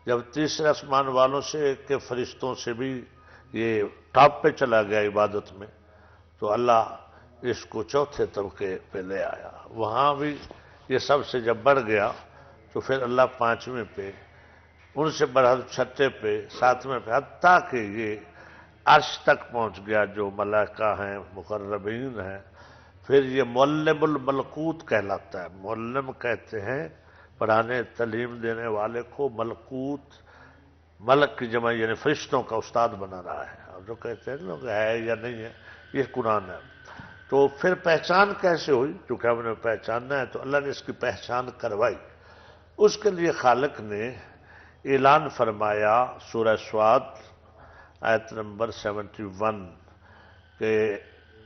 جب تیسرے آسمان والوں سے کے فرشتوں سے بھی یہ ٹاپ پہ چلا گیا عبادت میں، تو اللہ اس کو چوتھے طبقے پہ لے آیا۔ وہاں بھی یہ سب سے جب بڑھ گیا تو پھر اللہ پانچویں پہ، ان سے بڑھا چھٹے پہ، ساتویں پہ، حتیٰ کہ یہ عرش تک پہنچ گیا جو ملائکہ ہیں، مقربین ہیں۔ پھر یہ معلم الملکوت کہلاتا ہے۔ معلم کہتے ہیں پڑھانے تعلیم دینے والے کو، ملکوت ملک کی جمع یعنی فرشتوں کا استاد بنا رہا ہے۔ اور جو کہتے ہیں لوگ ہے یا نہیں ہے، یہ قرآن ہے۔ تو پھر پہچان کیسے ہوئی؟ کیونکہ ہم نے پہچاننا ہے تو اللہ نے اس کی پہچان کروائی۔ اس کے لیے خالق نے اعلان فرمایا سورہ صاد آیت نمبر 71 کہ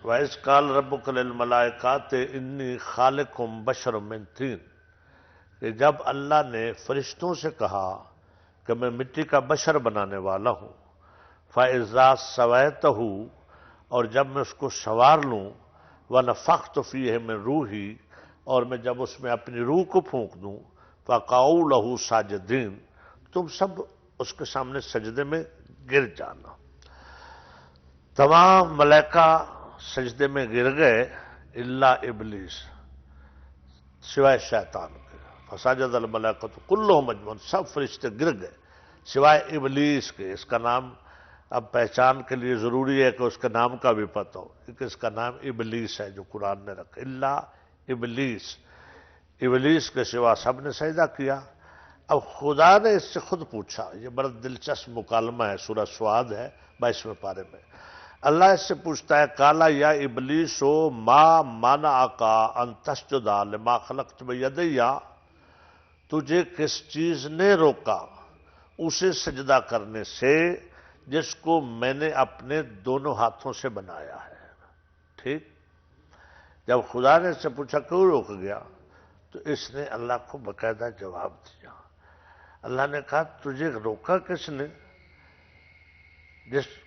وَإِذْ قَالَ رَبُّكَ لِلْمَلَائِكَةِ إِنِّي خَالِقٌ بَشَرٌ مِّن طِينٍ، کہ جب اللہ نے فرشتوں سے کہا کہ میں مٹی کا بشر بنانے والا ہوں، فَإِذَا سَوَيْتَهُ، اور جب میں اس کو سنوار لوں، وَنَفَخْتُ فِيهِ مِن رُوحِي، اور میں جب اس میں اپنی روح کو پھونک دوں، فَقَعُوا لَهُ سَاجِدِينَ، تم سب اس کے سامنے سجدے میں گر جانا۔ تمام ملائکہ سجدے میں گر گئے الا ابلیس، سوائے شیطان کے۔ فسجد الملائکۃ کلھم اجمعون، سب فرشتے گر گئے سوائے ابلیس کے۔ اس کا نام اب پہچان کے لیے ضروری ہے کہ اس کے نام کا بھی پتہ ہو، کیونکہ اس کا نام ابلیس ہے جو قرآن نے رکھا، الا ابلیس، ابلیس کے سوا سب نے سجدہ کیا۔ اب خدا نے اس سے خود پوچھا، یہ بڑا دلچسپ مکالمہ ہے، سورہ صاد ہے 22ویں پارے میں۔ اللہ اس سے پوچھتا ہے قالا یا ابلیس ما منعک ان تسجد لما خلقت بیدی، تجھے کس چیز نے روکا اسے سجدہ کرنے سے جس کو میں نے اپنے دونوں ہاتھوں سے بنایا ہے۔ ٹھیک، جب خدا نے اس سے پوچھا کیوں روک گیا تو اس نے اللہ کو باقاعدہ جواب دیا۔ اللہ نے کہا تجھے روکا کس نے؟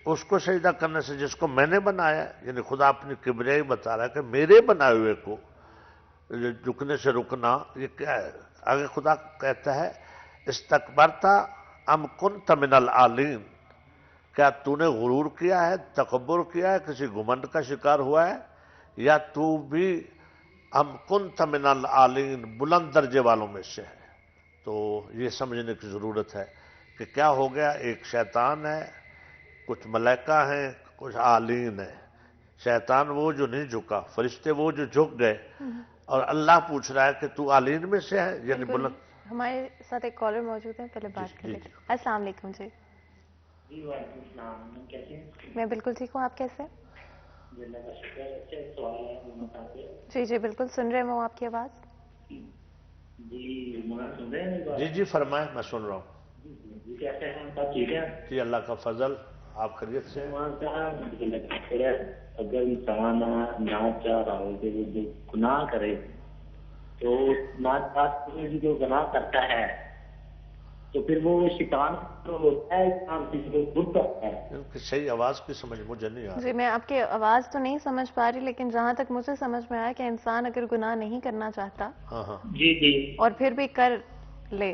اس کو سجدہ کرنے سے جس کو میں نے بنایا، یعنی خدا اپنی کبریائی بتا رہا ہے کہ میرے بنائے ہوئے کو جھکنے سے رکنا یہ کیا ہے؟ آگے خدا کہتا ہے استکبرت ام کنت من العالین، کیا تو نے غرور کیا ہے، تکبر کیا ہے، کسی گھمنڈ کا شکار ہوا ہے، یا تو بھی ام کنت من العالین بلند درجے والوں میں سے ہے؟ تو یہ سمجھنے کی ضرورت ہے کہ کیا ہو گیا، ایک شیطان ہے، کچھ ملائکہ ہیں، کچھ عالین ہیں۔ شیطان وہ جو نہیں جھکا، فرشتے وہ جو جھک گئے، اور اللہ پوچھ رہا ہے کہ تو عالین میں سے ہے، یعنی بلند۔ ہمارے ساتھ ایک کالر موجود ہے، پہلے بات کر لیتے ہیں۔ السلام علیکم جی۔ جی وعلیکم السلام، کیسے ہیں؟ میں بالکل ٹھیک ہوں، آپ کیسے ہیں؟ جی اللہ کا شکر ہے۔ اچھا ایک سوال ہے وہ بتا دیں۔ جی جی بالکل سن رہے ہوں آپ کی آواز۔ جی مگر سن رہے ہیں؟ جی جی فرمائیں، میں سن رہا ہوں۔ جی کیسے ہیں سب ٹھیک ہے؟ جی اللہ کا فضل، آپ خیریت سے ہیں؟ اگر انسان نہ چاہ رہا ہو کہ وہ جو گناہ کرے تو نہ چاہتے جو گناہ کرتا ہے تو پھر وہ شیطان ہوتا ہے، کسی کو خود کرتا ہے۔ صحیح آواز کی سمجھ مجھے نہیں آ رہی۔ جی میں آپ کی آواز تو نہیں سمجھ پا رہی، لیکن جہاں تک مجھے سمجھ میں آیا کہ انسان اگر گناہ نہیں کرنا چاہتا جی جی اور پھر بھی کر لے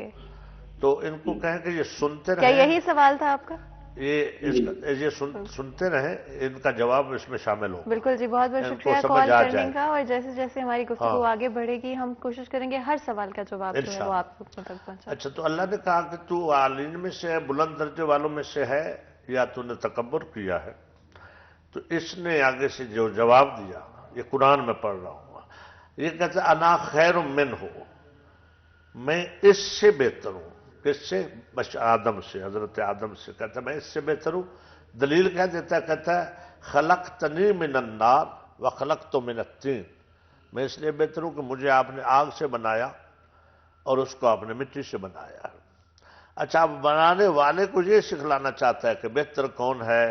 تو ان کو کہیں کہ یہ سنتے کیا رہیں۔ یہی سوال تھا آپ کا؟ یہ سنتے رہیں، ان کا جواب اس میں شامل ہو. بالکل جی، بہت بہت شکریہ کال کرنے کا، اور جیسے جیسے ہماری گفتگو آگے بڑھے گی ہم کوشش کریں گے ہر سوال کا جواب جو ہے وہ آپ تک پہنچائیں. اچھا، تو اللہ نے کہا کہ تو عالین میں سے ہے، بلند درجے والوں میں سے ہے، یا تو نے تکبر کیا ہے؟ تو اس نے آگے سے جو جواب دیا، یہ قرآن میں پڑھ رہا ہوں، یہ کہتا ہے انا خیر منہ، میں اس سے بہتر ہوں. کس سے؟ بس آدم سے، حضرت آدم سے. کہتا ہے میں اس سے بہتر ہوں. دلیل کہہ دیتا ہے، کہتا ہے خلقتنی من النار وخلقت من الطین، میں اس لیے بہتر ہوں کہ مجھے آپ نے آگ سے بنایا اور اس کو آپ نے مٹی سے بنایا. اچھا، اب بنانے والے کو یہ سکھلانا چاہتا ہے کہ بہتر کون ہے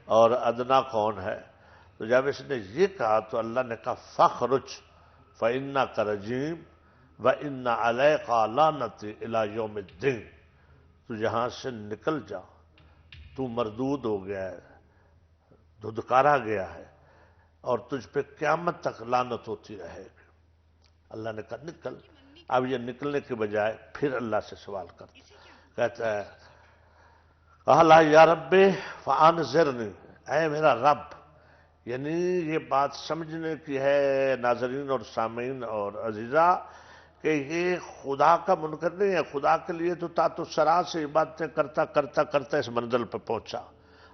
اور ادنا کون ہے. تو جب اس نے یہ کہا تو اللہ نے کہا فخرج فإنک رجیم وإن علیک لعنتی الی یوم الدین، تو یہاں سے نکل جا، تو مردود ہو گیا ہے، دھدکارا گیا ہے، اور تجھ پہ قیامت تک لعنت ہوتی رہے گی. اللہ نے کہا نکل. اب یہ نکلنے کے بجائے پھر اللہ سے سوال کرتا، کہتا ہے قال یا رب فانظرنی، اے میرا رب. یعنی یہ بات سمجھنے کی ہے ناظرین اور سامعین اور عزیزہ کہ یہ خدا کا منکر نہیں ہے. خدا کے لیے تو تاتو سرا سے عبادتیں کرتا کرتا کرتا اس منزل پہ پہنچا.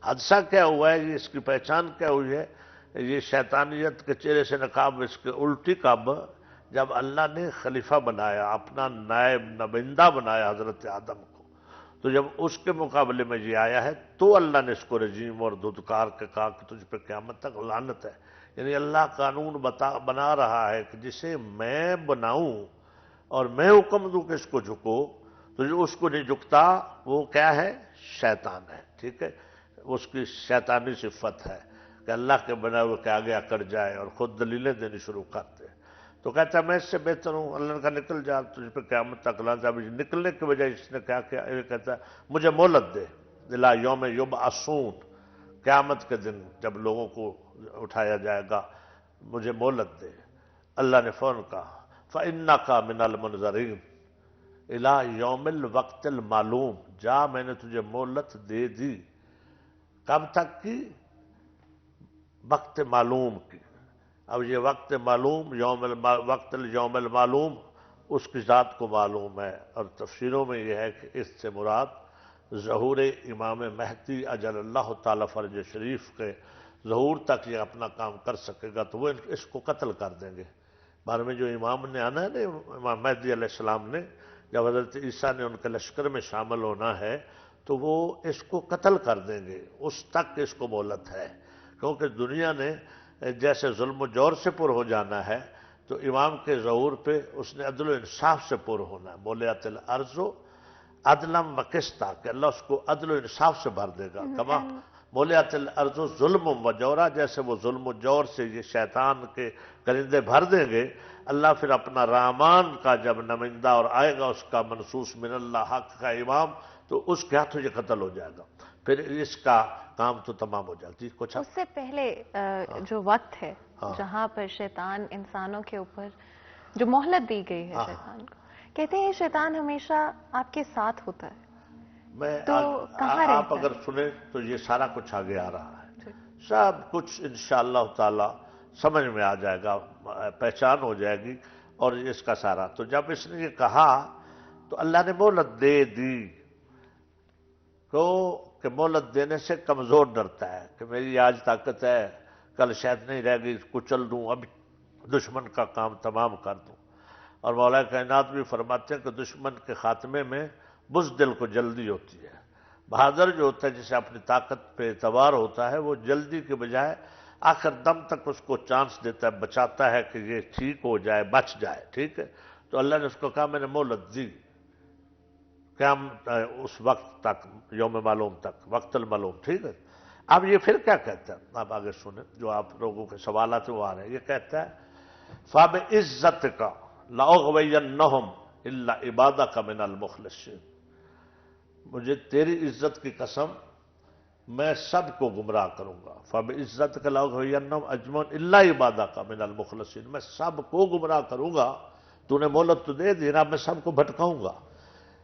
حادثہ کیا ہوا ہے، یہ اس کی پہچان کیا ہوئی ہے؟ یہ شیطانیت کے چہرے سے نقاب، اس کے الٹی کب جب اللہ نے خلیفہ بنایا، اپنا نائب نمائندہ بنایا حضرت آدم کو، تو جب اس کے مقابلے میں یہ آیا ہے تو اللہ نے اس کو رجیم اور دھدکار کے کہا کہ تجھ پہ قیامت تک لعنت ہے. یعنی اللہ قانون بنا رہا ہے کہ جسے میں بناؤں اور میں حکم دوں کہ اس کو جھکو، تو جو اس کو نہیں جھکتا وہ کیا ہے؟ شیطان ہے. ٹھیک ہے، اس کی شیطانی صفت ہے کہ اللہ کے بنائے ہوئے کے آگے اکڑ جائے اور خود دلیلیں دینی شروع کرتے. تو کہتا ہے میں اس سے بہتر ہوں. اللہ نے کہا نکل جا، تجھ پہ قیامت تک لعنت. اب نکلنے کے بجائے اس نے کیا کیا؟ یہ کہتا ہے مجھے مہلت دے، الی یوم یبعثون، قیامت کے دن جب لوگوں کو اٹھایا جائے گا مجھے مہلت دے. اللہ نے فوراً کہا فإنک من المنظرین الی یوم الوقت المعلوم، جا میں نے تجھے مہلت دے دی. کب تک کی؟ وقت معلوم کی. اب یہ وقت معلوم، وقت یوم المعلوم اس کی ذات کو معلوم ہے. اور تفسیروں میں یہ ہے کہ اس سے مراد ظہور امام مہدی اجل اللہ تعالی فرج شریف کے ظہور تک یہ اپنا کام کر سکے گا تو وہ اس کو قتل کر دیں گے. بعد میں جو امام نے آنا ہے نا، امام مہدی علیہ السلام نے، جب حضرت عیسیٰ نے ان کے لشکر میں شامل ہونا ہے تو وہ اس کو قتل کر دیں گے. اس تک اس کو مہلت ہے، کیونکہ دنیا نے جیسے ظلم و جور سے پر ہو جانا ہے تو امام کے ظہور پہ اس نے عدل و انصاف سے پر ہونا ہے. مولیات الارض عدلم و قسطا، کہ اللہ اس کو عدل و انصاف سے بھر دے گا. کما مولیات الارض ظلم و جورا، جیسے وہ ظلم و جور سے یہ شیطان کے کرندے بھر دیں گے، اللہ پھر اپنا رحمان کا جب نمائندہ اور آئے گا اس کا منصوص من اللہ حق کا امام، تو اس کے ہاتھوں یہ قتل ہو جائے گا. پھر اس کا کام تو تمام ہو جاتی. کچھ اس سے پہلے جو وقت ہے جہاں پر شیطان انسانوں کے اوپر جو مہلت دی گئی ہے شیطان کو، کہتے ہیں شیطان ہمیشہ آپ کے ساتھ ہوتا ہے. میں تو کہاں آپ اگر سنیں تو یہ سارا کچھ آگے آ رہا ہے، سب کچھ انشاءاللہ تعالی سمجھ میں آ جائے گا، پہچان ہو جائے گی. اور اس کا سارا تو جب اس نے یہ کہا تو اللہ نے مہلت دے دی. کہ مہلت دینے سے کمزور ڈرتا ہے کہ میری آج طاقت ہے، کل شاید نہیں رہ گئی، کچل دوں، اب دشمن کا کام تمام کر دوں. اور مولا کائنات بھی فرماتے ہیں کہ دشمن کے خاتمے میں بزدل کو جلدی ہوتی ہے. بہادر جو ہوتا ہے جسے اپنی طاقت پہ اعتبار ہوتا ہے وہ جلدی کے بجائے آخر دم تک اس کو چانس دیتا ہے، بچاتا ہے کہ یہ ٹھیک ہو جائے، بچ جائے. ٹھیک ہے، تو اللہ نے اس کو کہا میں نے مہلت دی قیامت اس وقت تک، یوم معلوم تک، وقت المعلوم. ٹھیک ہے. اب یہ پھر کیا کہتا ہے؟ آپ آگے سنیں، جو آپ لوگوں کے سوالات وہ آ رہے ہیں. یہ کہتا ہے فَبِعِزَّتِكَ لَأُغْوِيَنَّهُمْ إِلَّا عِبَادَكَ مِنَ الْمُخْلَصِينَ، مجھے تیری عزت کی قسم میں سب کو گمراہ کروں گا. فَبِعِزَّتِكَ لَأُغْوِيَنَّهُمْ أَجْمَعِينَ إِلَّا عِبَادَكَ مِنَ الْمُخْلَصِينَ، میں سب کو گمراہ کروں گا. تو نے مہلت تو دے دی نا، میں سب کو بھٹکاؤں گا.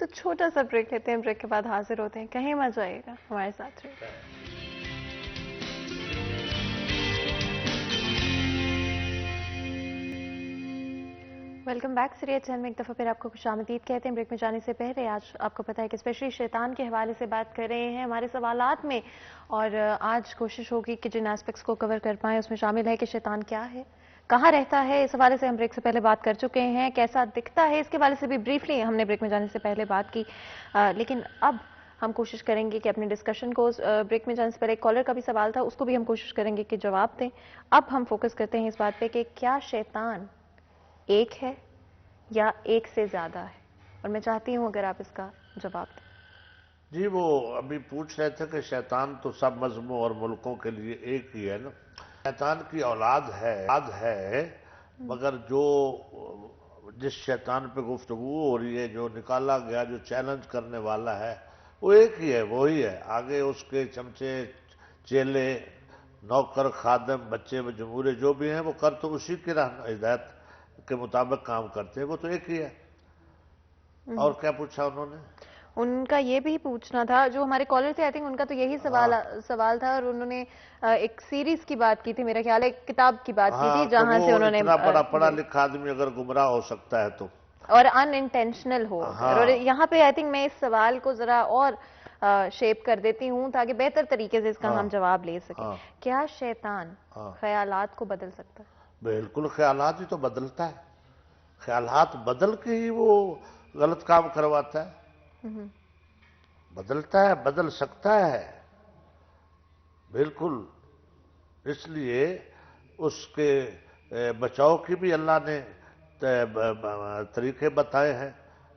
تو چھوٹا سا بریک لیتے ہیں, بریک کے بعد حاضر ہوتے ہیں. کہیں مت جائیے گا, ہمارے ساتھ رہیے. Welcome back. سیریت چینل میں ایک دفعہ پھر آپ کو خوش آمدید کہتے ہیں. بریک میں جانے سے پہلے آج آپ کو پتا ہے کہ اسپیشلی شیطان کے حوالے سے بات کر رہے ہیں ہمارے سوالات میں, اور آج کوشش ہوگی کہ جن ایسپیکٹس کو کور کر پائیں اس میں شامل ہے کہ شیطان کیا ہے, کہاں رہتا ہے. اس حوالے سے ہم بریک سے پہلے بات کر چکے ہیں. کیسا دکھتا ہے اس کے حوالے سے بھی بریفلی ہم نے بریک میں جانے سے پہلے بات کی, لیکن اب ہم کوشش کریں گے کہ اپنے ڈسکشن کو, بریک میں جانے سے پہلے ایک کالر کا بھی سوال تھا, اس کو بھی ہم کوشش کریں گے کہ جواب دیں. اب ہم فوکس کرتے ہیں اس بات پہ کہ کیا شیطان ایک ہے یا ایک سے زیادہ ہے, اور میں چاہتی ہوں اگر آپ اس کا جواب دیں. جی وہ ابھی پوچھ رہے تھے کہ شیطان تو سب مذہبوں اور ملکوں کے لیے ایک ہی ہے نا. شیطان کی اولاد ہے مگر جو جس شیطان پہ گفتگو ہو رہی ہے, جو نکالا گیا, جو چیلنج کرنے والا ہے, وہ ایک ہی ہے, وہی ہے. آگے اس کے چمچے, چیلے, نوکر, خادم, بچے جمہورے جو بھی ہیں وہ کر تو اسی کی ہدایت کے مطابق کام کرتے ہیں, وہ تو ایک ہی ہے. اور کیا پوچھا انہوں نے؟ ان کا یہ بھی پوچھنا تھا, جو ہمارے کالر تھے, آئی تھنک ان کا تو یہی سوال تھا, اور انہوں نے ایک سیریز کی بات کی تھی, میرا خیال ہے ایک کتاب کی بات کی تھی جہاں سے انہوں نے, اتنا بڑا پڑھا لکھا آدمی اگر گمراہ ہو سکتا ہے تو, اور ان انٹینشنل ہو. اور یہاں پہ آئی تھنک میں اس سوال کو ذرا اور شیپ کر دیتی ہوں تاکہ بہتر طریقے سے اس کا ہم جواب لے سکیں. کیا شیطان خیالات کو بدل سکتا ہے؟ بالکل, خیالات ہی تو بدلتا ہے. خیالات بدل کے ہی وہ غلط کام کرواتا ہے. بدلتا ہے, بدل سکتا ہے بالکل. اس لیے اس کے بچاؤ کی بھی اللہ نے طریقے بتائے ہیں.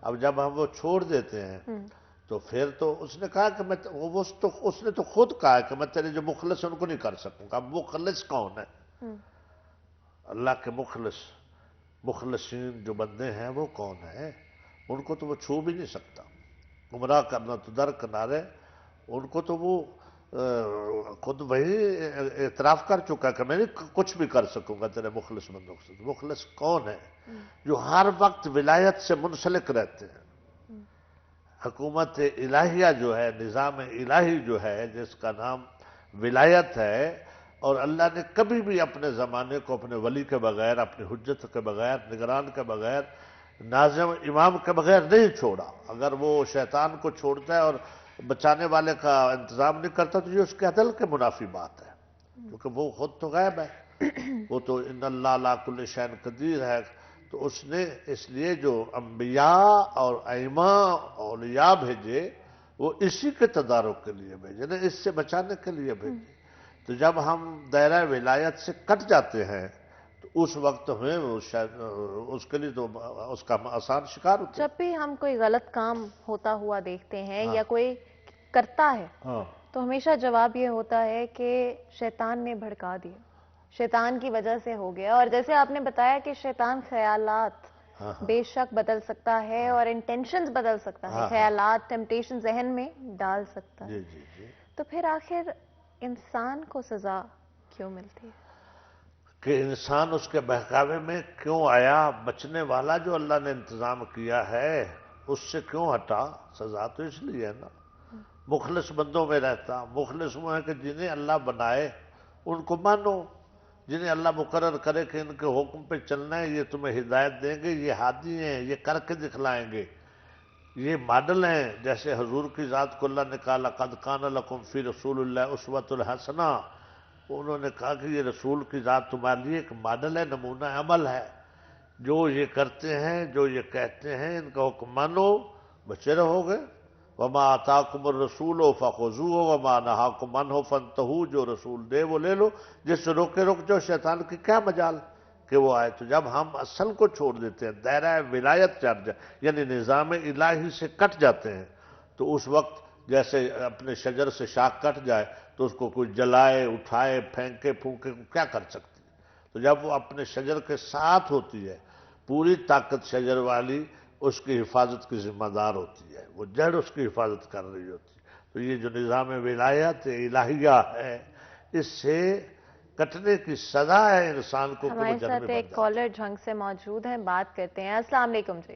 اب جب ہم وہ چھوڑ دیتے ہیں تو پھر تو اس نے کہا کہ اس نے تو خود کہا کہ میں تیرے جو مخلص ہیں ان کو نہیں کر سکوں گا. اب مخلص کون ہے؟ اللہ کے مخلصین جو بندے ہیں وہ کون ہیں؟ ان کو تو وہ چھو بھی نہیں سکتا. گمراہ کرنا تو درکنارے, ان کو تو وہ خود وہی اعتراف کر چکا کہ میں نہیں کچھ بھی کر سکوں گا تیرے مخلص بندوں سے. مخلص کون ہے؟ جو ہر وقت ولایت سے منسلک رہتے ہیں. حکومت الہیہ جو ہے, نظام الہی جو ہے, جس کا نام ولایت ہے, اور اللہ نے کبھی بھی اپنے زمانے کو اپنے ولی کے بغیر, اپنی حجت کے بغیر, نگران کے بغیر, ناظم امام کے بغیر نہیں چھوڑا. اگر وہ شیطان کو چھوڑتا ہے اور بچانے والے کا انتظام نہیں کرتا تو یہ اس کے عدل کے منافی بات ہے, کیونکہ وہ خود تو غیب ہے, وہ تو ان اللہ علی کل شیء قدیر ہے. تو اس نے اس لیے جو انبیاء اور ائمہ اولیاء بھیجے وہ اسی کے تدارک کے لیے بھیجے نا, اس سے بچانے کے لیے بھیجے. تو جب ہم دائرہ ولایت سے کٹ جاتے ہیں تو اس وقت ہمیں اس کے لیے تو اس کا آسان شکار ہوتا ہے. جب بھی ہم کوئی غلط کام ہوتا ہوا دیکھتے ہیں یا کوئی کرتا ہے تو ہمیشہ جواب یہ ہوتا ہے کہ شیطان نے بھڑکا دیا, شیطان کی وجہ سے ہو گیا. اور جیسے آپ نے بتایا کہ شیطان خیالات بے شک بدل سکتا ہے اور انٹینشنز بدل سکتا ہے, خیالات, ٹیمپٹیشن ذہن میں ڈال سکتا ہے. تو پھر آخر انسان کو سزا کیوں ملتی ہے؟ کہ انسان اس کے بہکاوے میں کیوں آیا؟ بچنے والا جو اللہ نے انتظام کیا ہے اس سے کیوں ہٹا؟ سزا تو اس لیے ہے نا. مخلص بندوں میں رہتا. مخلص وہ ہیں کہ جنہیں اللہ بنائے ان کو مانو, جنہیں اللہ مقرر کرے کہ ان کے حکم پہ چلنا ہے, یہ تمہیں ہدایت دیں گے, یہ ہادی ہیں, یہ کر کے دکھلائیں گے, یہ ماڈل ہیں. جیسے حضور کی ذات کو اللہ نے کہا لقد کان لکم فی رسول اللہ اسوۃ الحسنہ, انہوں نے کہا کہ یہ رسول کی ذات تمہارے لیے ایک ماڈل ہے, نمونہ عمل ہے. جو یہ کرتے ہیں, جو یہ کہتے ہیں, ان کا حکم مانو, بچے رہو گے. وما آتاکم الرسول فخذوہ وما نہاکم عنہ فانتہوا, جو رسول دے وہ لے لو, جس سے روکے رک جاؤ. شیطان کی کیا مجال کہ وہ آئے. تو جب ہم اصل کو چھوڑ دیتے ہیں, دائرہ ولایت چڑھ جائے یعنی نظام الہی سے کٹ جاتے ہیں, تو اس وقت جیسے اپنے شجر سے شاخ کٹ جائے تو اس کو کوئی جلائے, اٹھائے, پھینکے, پھونکے کیا کر سکتی. تو جب وہ اپنے شجر کے ساتھ ہوتی ہے, پوری طاقت شجر والی اس کی حفاظت کی ذمہ دار ہوتی ہے, وہ جڑ اس کی حفاظت کر رہی ہوتی ہے. تو یہ جو نظام ولایت الہیہ ہے, اس سے کٹنے کی سزا ہے انسان کو. ہمارے ساتھ ایک کالر جھنگ سے موجود ہیں, بات کرتے ہیں. السلام علیکم جی.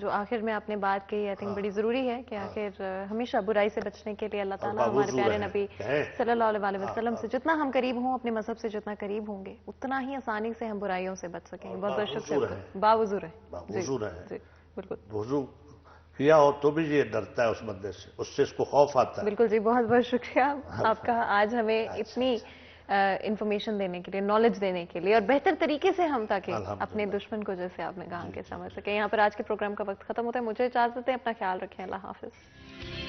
جو آخر میں آپ نے بات کہی آئی تھنک بڑی ضروری ہے کہ آخر ہمیشہ برائی سے بچنے کے لیے اللہ تعالیٰ ہمارے پیارے نبی صلی اللہ علیہ وسلم سے جتنا ہم قریب ہوں، اپنے مذہب سے جتنا قریب ہوں گے، اتنا ہی آسانی سے ہم برائیوں سے بچ سکیں گے. بہت بہت شکریہ. باوضو رہے. جی بالکل وضو کیا ہو تو بھی یہ ڈرتا ہے اس بندے سے، اس سے اس کو خوف آتا ہے. بالکل جی. بہت بہت شکریہ آپ کا آج ہمیں اتنی انفارمیشن دینے کے لیے، نالج دینے کے لیے، اور بہتر طریقے سے ہم تاکہ اپنے دشمن کو جیسے آپ نے کہا کہ سمجھ سکیں. یہاں پر آج کے پروگرام کا وقت ختم ہوتا ہے. مجھے اجازت دیں. اپنا خیال رکھیں. اللہ حافظ.